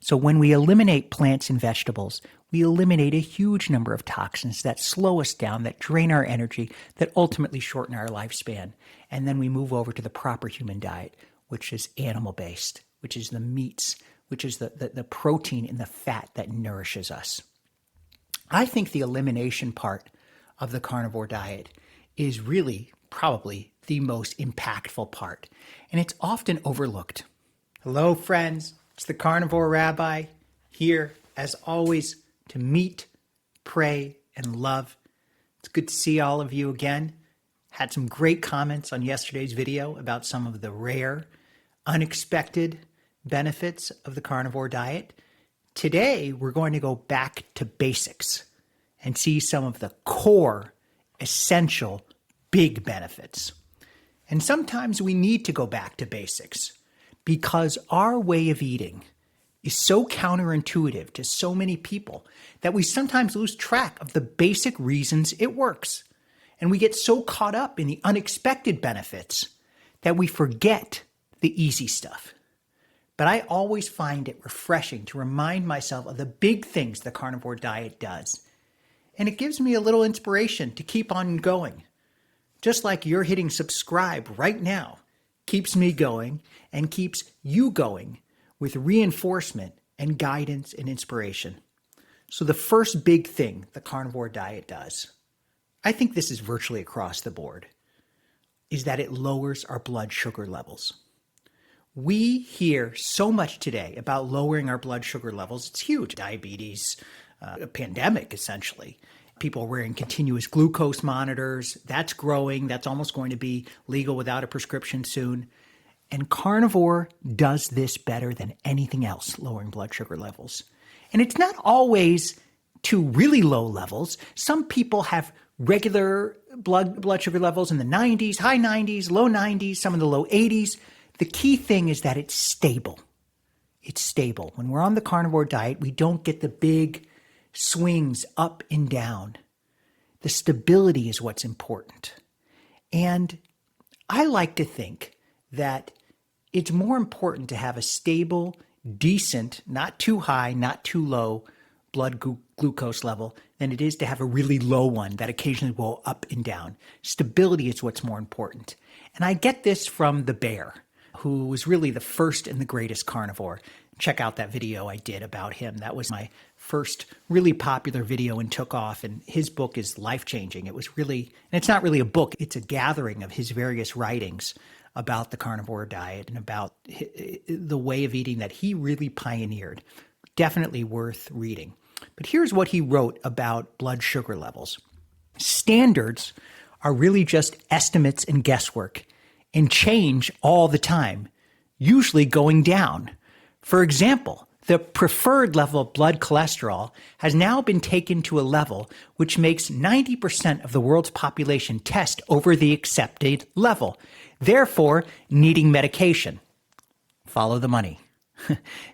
So when we eliminate plants and vegetables, we eliminate a huge number of toxins that slow us down, that drain our energy, that ultimately shorten our lifespan. And then we move over to the proper human diet, which is animal-based, which is the meats, which is the protein and the fat that nourishes us. I think the elimination part of the carnivore diet is really probably the most impactful part, and it's often overlooked. Hello, friends. It's the Carnivore Rabbi here, as always, to meet, pray, and love. It's good to see all of you again. Had some great comments on yesterday's video about some of the rare, unexpected benefits of the carnivore diet. Today, we're going to go back to basics and see some of the core, essential, big benefits. And sometimes we need to go back to basics because our way of eating is so counterintuitive to so many people that we sometimes lose track of the basic reasons it works. And we get so caught up in the unexpected benefits that we forget the easy stuff. But I always find it refreshing to remind myself of the big things the carnivore diet does. And it gives me a little inspiration to keep on going. Just like you're hitting subscribe right now keeps me going and keeps you going with reinforcement and guidance and inspiration. So the first big thing the carnivore diet does, I think this is virtually across the board, is that it lowers our blood sugar levels. We hear so much today about lowering our blood sugar levels. It's huge. Diabetes, a pandemic, essentially. People are wearing continuous glucose monitors. That's growing. That's almost going to be legal without a prescription soon. And carnivore does this better than anything else, lowering blood sugar levels. And it's not always to really low levels. Some people have regular blood sugar levels in the 90s, high 90s, low 90s, some in the low 80s. The key thing is that it's stable. It's stable. When we're on the carnivore diet, we don't get the big swings up and down. The stability is what's important. And I like to think that it's more important to have a stable, decent, not too high, not too low blood glucose level than it is to have a really low one that occasionally will up and down. Stability is what's more important. And I get this from the bear, who was really the first and the greatest carnivore. Check out that video I did about him. That was my first really popular video and took off. And his book is life-changing. It was really, and it's not really a book, it's a gathering of his various writings about the carnivore diet and about the way of eating that he really pioneered. Definitely worth reading. But here's what he wrote about blood sugar levels. Standards are really just estimates and guesswork and change all the time, usually going down. For example, the preferred level of blood cholesterol has now been taken to a level which makes 90% of the world's population test over the accepted level, therefore needing medication. Follow the money.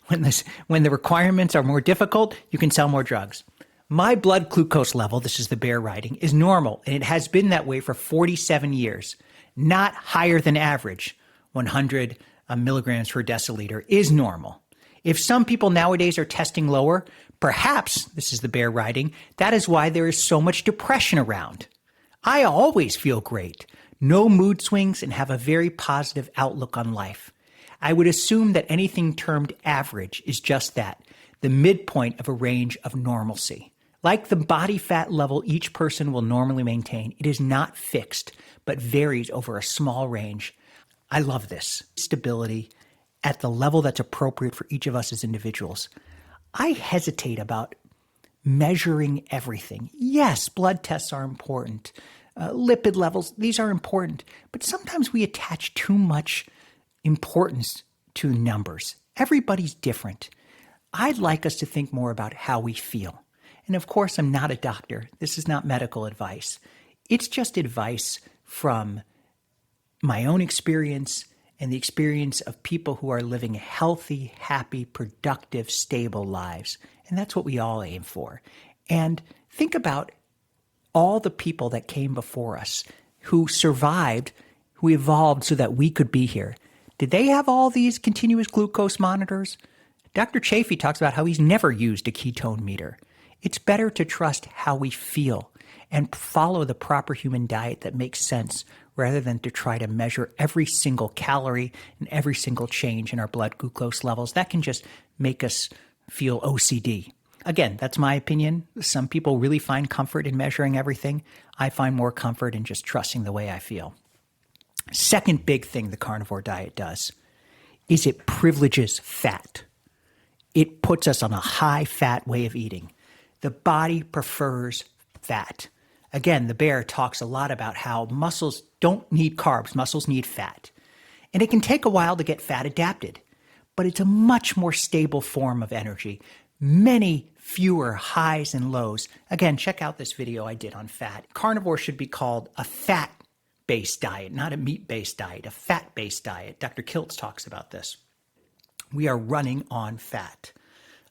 When the requirements are more difficult, you can sell more drugs. My blood glucose level, this is the bear writing, is normal, and it has been that way for 47 years. Not higher than average. 100 milligrams per deciliter is normal. If some people nowadays are testing lower, perhaps, this is the bear writing, that is why there is so much depression around. I always feel great, no mood swings, and have a very positive outlook on life. I would assume that anything termed average is just that, the midpoint of a range of normalcy. Like the body fat level each person will normally maintain, it is not fixed, but varies over a small range. I love this stability at the level that's appropriate for each of us as individuals. I hesitate about measuring everything. Yes, blood tests are important. Lipid levels, these are important. But sometimes we attach too much importance to numbers. Everybody's different. I'd like us to think more about how we feel. And of course, I'm not a doctor. This is not medical advice. It's just advice from my own experience and the experience of people who are living healthy, happy, productive, stable lives. And that's what we all aim for. And think about all the people that came before us who survived, who evolved so that we could be here. Did they have all these continuous glucose monitors? Dr. Chafee talks about how he's never used a ketone meter. It's better to trust how we feel and follow the proper human diet that makes sense rather than to try to measure every single calorie and every single change in our blood glucose levels. That can just make us feel OCD. Again, that's my opinion. Some people really find comfort in measuring everything. I find more comfort in just trusting the way I feel. Second big thing the carnivore diet does is it privileges fat. It puts us on a high-fat way of eating. The body prefers fat. Again, the bear talks a lot about how muscles don't need carbs, muscles need fat. And it can take a while to get fat adapted, but it's a much more stable form of energy. Many fewer highs and lows. Again, check out this video I did on fat. Carnivore should be called a fat-based diet, not a meat-based diet, a fat-based diet. Dr. Kiltz talks about this. We are running on fat.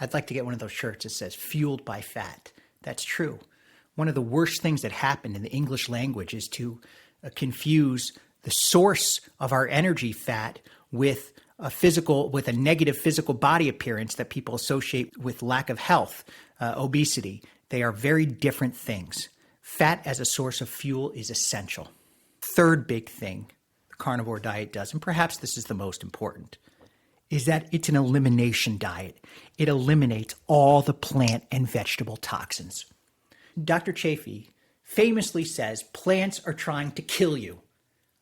I'd like to get one of those shirts that says fueled by fat. That's true. One of the worst things that happened in the English language is to confuse the source of our energy, fat, with a negative physical body appearance that people associate with lack of health, obesity. They are very different things. Fat as a source of fuel is essential. Third big thing the carnivore diet does, and perhaps this is the most important, is that it's an elimination diet. It eliminates all the plant and vegetable toxins. Dr. Chafee famously says plants are trying to kill you.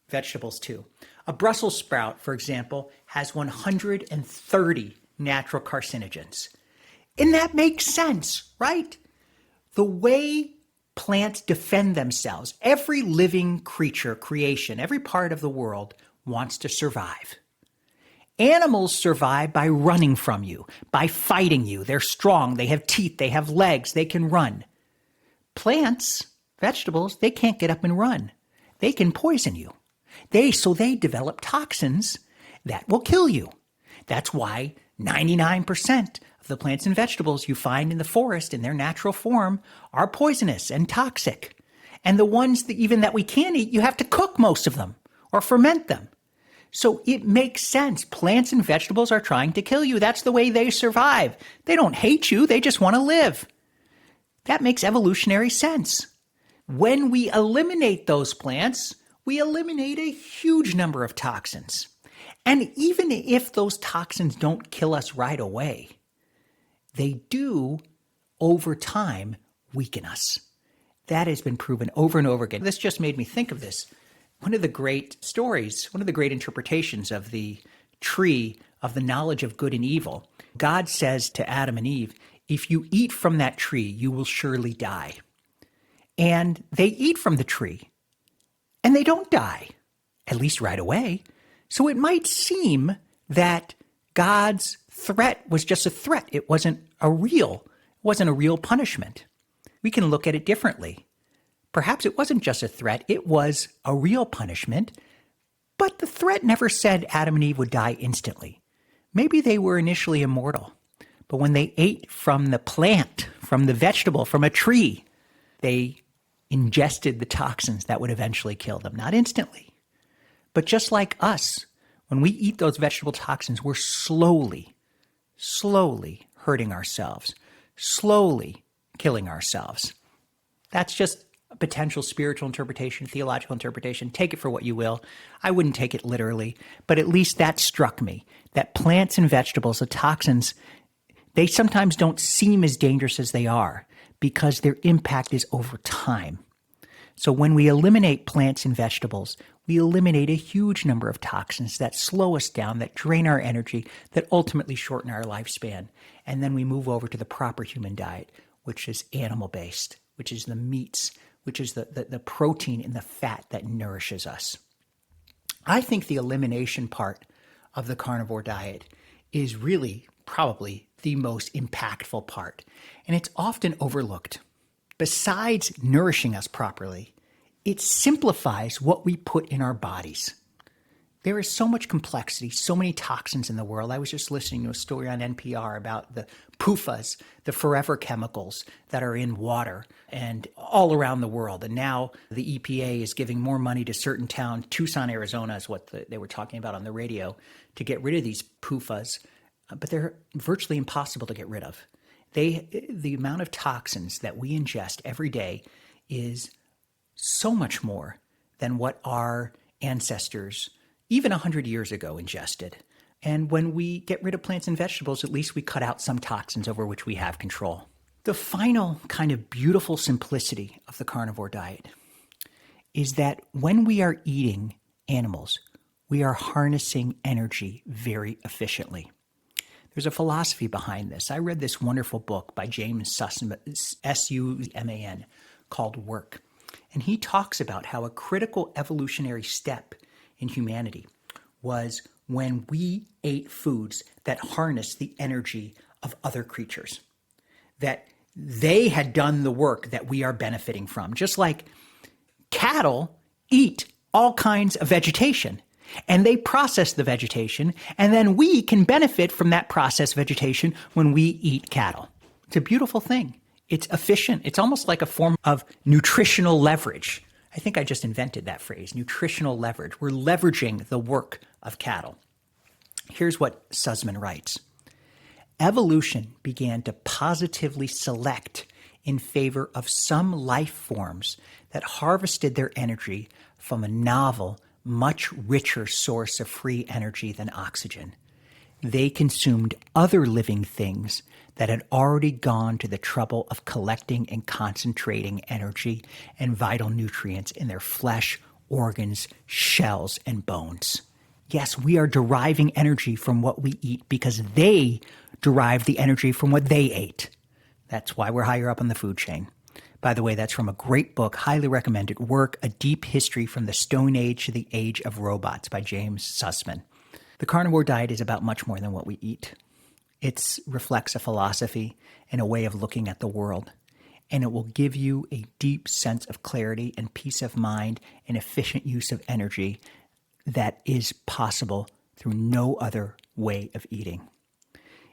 Vegetables too. A Brussels sprout, for example, has 130 natural carcinogens. And that makes sense, right? The way plants defend themselves, every living creature, creation, every part of the world wants to survive. Animals survive by running from you, by fighting you. They're strong, they have teeth, they have legs, they can run. Plants, vegetables, they can't get up and run. They can poison you. So they develop toxins that will kill you. That's why 99% of the plants and vegetables you find in the forest in their natural form are poisonous and toxic. And the ones that we can't eat, you have to cook most of them or ferment them. So it makes sense. Plants and vegetables are trying to kill you. That's the way they survive. They don't hate you. They just want to live. That makes evolutionary sense. When we eliminate those plants, we eliminate a huge number of toxins. And even if those toxins don't kill us right away, they do, over time, weaken us. That has been proven over and over again. This just made me think of this. One of the great stories, one of the great interpretations of the tree of the knowledge of good and evil, God says to Adam and Eve, if you eat from that tree, you will surely die. And they eat from the tree, and they don't die, at least right away. So it might seem that God's threat was just a threat. It wasn't a real punishment. We can look at it differently. Perhaps it wasn't just a threat, it was a real punishment, but the threat never said Adam and Eve would die instantly. Maybe they were initially immortal, but when they ate from the plant, from the vegetable, from a tree, they ingested the toxins that would eventually kill them. Not instantly, but just like us, when we eat those vegetable toxins, we're slowly hurting ourselves, slowly killing ourselves. That's just a potential spiritual interpretation, theological interpretation. Take it for what you will. I wouldn't take it literally, but at least that struck me, that plants and vegetables, the toxins, they sometimes don't seem as dangerous as they are because their impact is over time. So when we eliminate plants and vegetables, we eliminate a huge number of toxins that slow us down, that drain our energy, that ultimately shorten our lifespan. And then we move over to the proper human diet, which is animal-based, which is the meats, which is the protein and the fat that nourishes us. I think the elimination part of the carnivore diet is really probably the most impactful part, and it's often overlooked. Besides nourishing us properly, it simplifies what we put in our bodies. There is so much complexity, so many toxins in the world. I was just listening to a story on NPR about the PUFAs, the forever chemicals that are in water and all around the world. And now the EPA is giving more money to certain towns. Tucson, Arizona is what they were talking about on the radio, to get rid of these PUFAs. but they're virtually impossible to get rid of. The amount of toxins that we ingest every day is so much more than what our ancestors, even 100 years ago, ingested. And when we get rid of plants and vegetables, at least we cut out some toxins over which we have control. The final kind of beautiful simplicity of the carnivore diet is that when we are eating animals, we are harnessing energy very efficiently. There's a philosophy behind this. I read this wonderful book by James Sussman, S-U-M-A-N, called Work. And he talks about how a critical evolutionary step in humanity was when we ate foods that harnessed the energy of other creatures, that they had done the work that we are benefiting from. Just like cattle eat all kinds of vegetation, and they process the vegetation, and then we can benefit from that processed vegetation when we eat cattle. It's a beautiful thing. It's efficient. It's almost like a form of nutritional leverage. I think I just invented that phrase, nutritional leverage. We're leveraging the work of cattle. Here's what Sussman writes. Evolution began to positively select in favor of some life forms that harvested their energy from a novel, much richer source of free energy than oxygen. They consumed other living things that had already gone to the trouble of collecting and concentrating energy and vital nutrients in their flesh, organs, shells, and bones. Yes, we are deriving energy from what we eat because they derive the energy from what they ate. That's why we're higher up on the food chain. By the way, that's from a great book, highly recommended, Work, A Deep History from the Stone Age to the Age of Robots by James Sussman. The carnivore diet is about much more than what we eat. It reflects a philosophy and a way of looking at the world, and it will give you a deep sense of clarity and peace of mind and efficient use of energy that is possible through no other way of eating.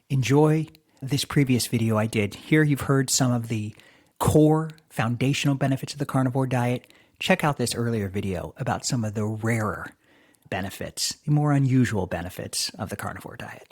Enjoy this previous video I did. Here you've heard some of the core foundational benefits of the carnivore diet. Check out this earlier video about some of the rarer benefits, the more unusual benefits of the carnivore diet.